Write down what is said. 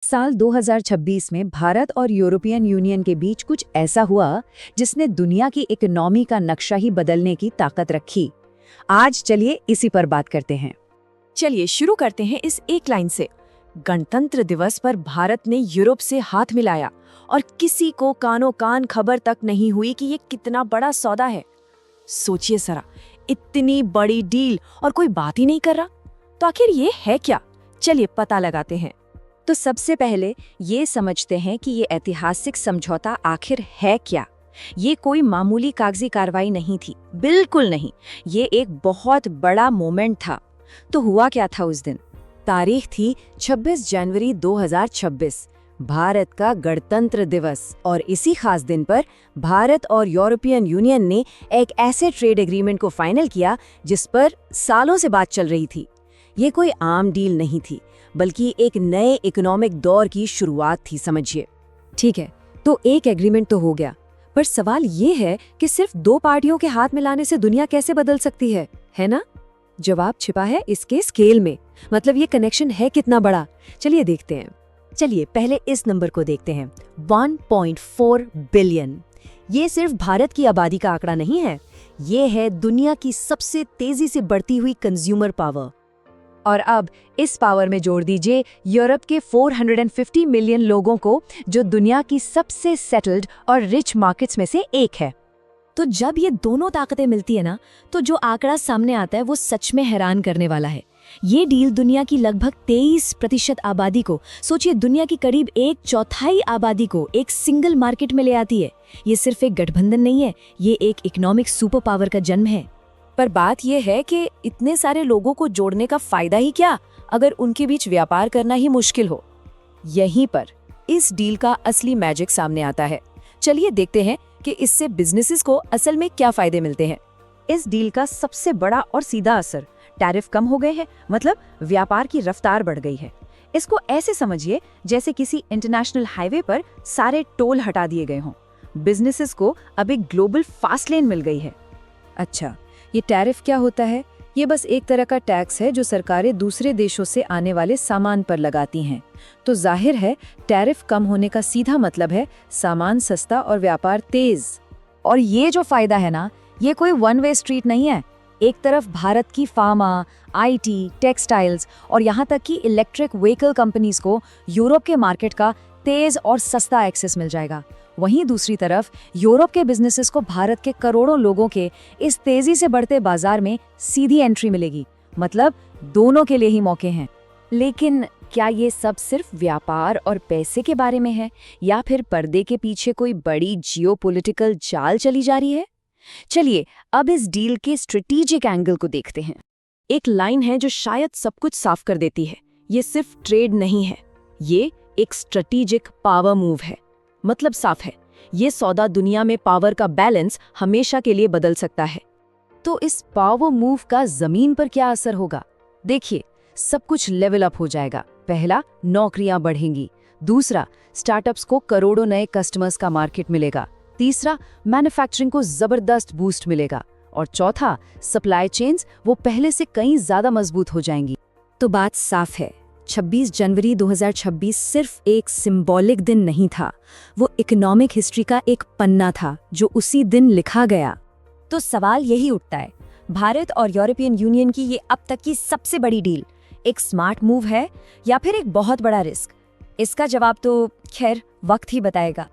साल 2026 में भारत और यूरोपियन यूनियन के बीच कुछ ऐसा हुआ जिसने दुनिया की इकोनॉमी का नक्शा ही बदलने की ताकत रखी। आज चलिए इसी पर बात करते हैं। चलिए शुरू करते हैं इस एक लाइन से। गणतंत्र दिवस पर भारत ने यूरोप से हाथ मिलाया और किसी को कानो कान खबर तक नहीं हुई कि ये कितना बड़ा सौदा है। सोचिए जरा, इतनी बड़ी डील और कोई बात ही नहीं कर रहा। तो आखिर ये है क्या? चलिए पता लगाते हैं। तो सबसे पहले ये समझते हैं कि ये ऐतिहासिक समझौता आखिर है क्या। ये कोई मामूली कागजी कार्रवाई नहीं थी, बिल्कुल नहीं। ये एक बहुत बड़ा मोमेंट था। तो हुआ क्या था उस दिन? तारीख थी 26 जनवरी 2026, भारत का गणतंत्र दिवस। और इसी खास दिन पर भारत और यूरोपियन यूनियन ने एक ऐसे ट्रेड एग्रीमेंट को फाइनल किया जिस पर सालों से बात चल रही थी। ये कोई आम डील नहीं थी, बल्कि एक नए इकोनॉमिक दौर की शुरुआत थी, समझिए। ठीक है, तो एक एग्रीमेंट तो हो गया, पर सवाल ये है कि सिर्फ दो पार्टियों के हाथ मिलाने से दुनिया कैसे बदल सकती है ना? जवाब छिपा है इसके स्केल में। मतलब ये कनेक्शन है कितना बड़ा, चलिए देखते हैं। चलिए पहले इस नंबर को देखते हैं, 1.4 बिलियन। ये सिर्फ भारत की आबादी का आंकड़ा नहीं है, ये है दुनिया की सबसे तेजी से बढ़ती हुई कंज्यूमर पावर। और अब इस पावर में जोड़ दीजिए यूरोप के 450 मिलियन लोगों को, जो दुनिया की सबसे सेटल्ड और रिच मार्केट्स में से एक है। तो जब ये दोनों ताकतें मिलती है ना, तो जो आंकड़ा सामने आता है वो सच में हैरान करने वाला है। ये डील दुनिया की लगभग 23% आबादी को, सोचिए दुनिया की करीब 1/4 आबादी को एक सिंगल मार्केट में ले आती है। ये सिर्फ एक गठबंधन नहीं है, ये एक इकोनॉमिक सुपर पावर का जन्म है। पर बात यह है कि इतने सारे लोगों को जोड़ने का फायदा ही क्या, अगर उनके बीच व्यापार करना ही मुश्किल हो। यहीं पर इस डील का असली मैजिक सामने आता है। चलिए देखते हैं कि इससे बिजनेसेस को असल में क्या फायदे मिलते हैं। इस डील का सबसे बड़ा और सीधा असर, टैरिफ कम हो गए हैं, मतलब व्यापार की रफ्तार बढ़ गई है। इसको ऐसे समझिए जैसे किसी इंटरनेशनल हाईवे पर सारे टोल हटा दिए गए हों। बिजनेसेस को अब एक ग्लोबल फास्ट लेन मिल गई है। अच्छा, ये टैरिफ क्या होता है? ये बस एक तरह का टैक्स है जो सरकारें दूसरे देशों से आने वाले सामान पर लगाती हैं। तो जाहिर है टैरिफ कम होने का सीधा मतलब है सामान सस्ता और व्यापार तेज। और ये जो फायदा है ना, ये कोई वन वे स्ट्रीट नहीं है। एक तरफ भारत की फार्मा, आईटी, टेक्सटाइल्स और यहाँ तक कि इलेक्ट्रिक व्हीकल कंपनीज को यूरोप के मार्केट का तेज और सस्ता एक्सेस मिल जाएगा। वहीं दूसरी तरफ यूरोप के बिजनेसेस को भारत के करोड़ों लोगों के इस तेजी से बढ़ते बाजार में सीधी एंट्री मिलेगी। मतलब दोनों के लिए ही मौके हैं। लेकिन क्या ये सब सिर्फ व्यापार और पैसे के बारे में है, या फिर पर्दे के पीछे कोई बड़ी जियोपॉलिटिकल चाल चली जा रही है? चलिए अब इस डील के स्ट्रेटेजिक एंगल को देखते हैं। एक लाइन है जो शायद सब कुछ साफ कर देती है। ये सिर्फ ट्रेड नहीं है, ये एक स्ट्रेटेजिक पावर मूव है। मतलब साफ है, ये सौदा दुनिया में पावर का बैलेंस हमेशा के लिए बदल सकता है। तो इस पावर मूव का जमीन पर क्या असर होगा? देखिए, सब कुछ लेवल अप हो जाएगा। पहला, नौकरियां बढ़ेंगी। दूसरा, स्टार्टअप्स को करोड़ों नए कस्टमर्स का मार्केट मिलेगा। तीसरा, मैन्युफैक्चरिंग को जबरदस्त बूस्ट मिलेगा। और चौथा, सप्लाई चेन्स वो पहले से कहीं ज्यादा मजबूत हो जाएंगी। तो बात साफ है, 26 जनवरी 2026 सिर्फ एक सिंबॉलिक दिन नहीं था, वो इकोनॉमिक हिस्ट्री का एक पन्ना था जो उसी दिन लिखा गया। तो सवाल यही उठता है, भारत और यूरोपियन यूनियन की ये अब तक की सबसे बड़ी डील एक स्मार्ट मूव है या फिर एक बहुत बड़ा रिस्क? इसका जवाब तो खैर वक्त ही बताएगा।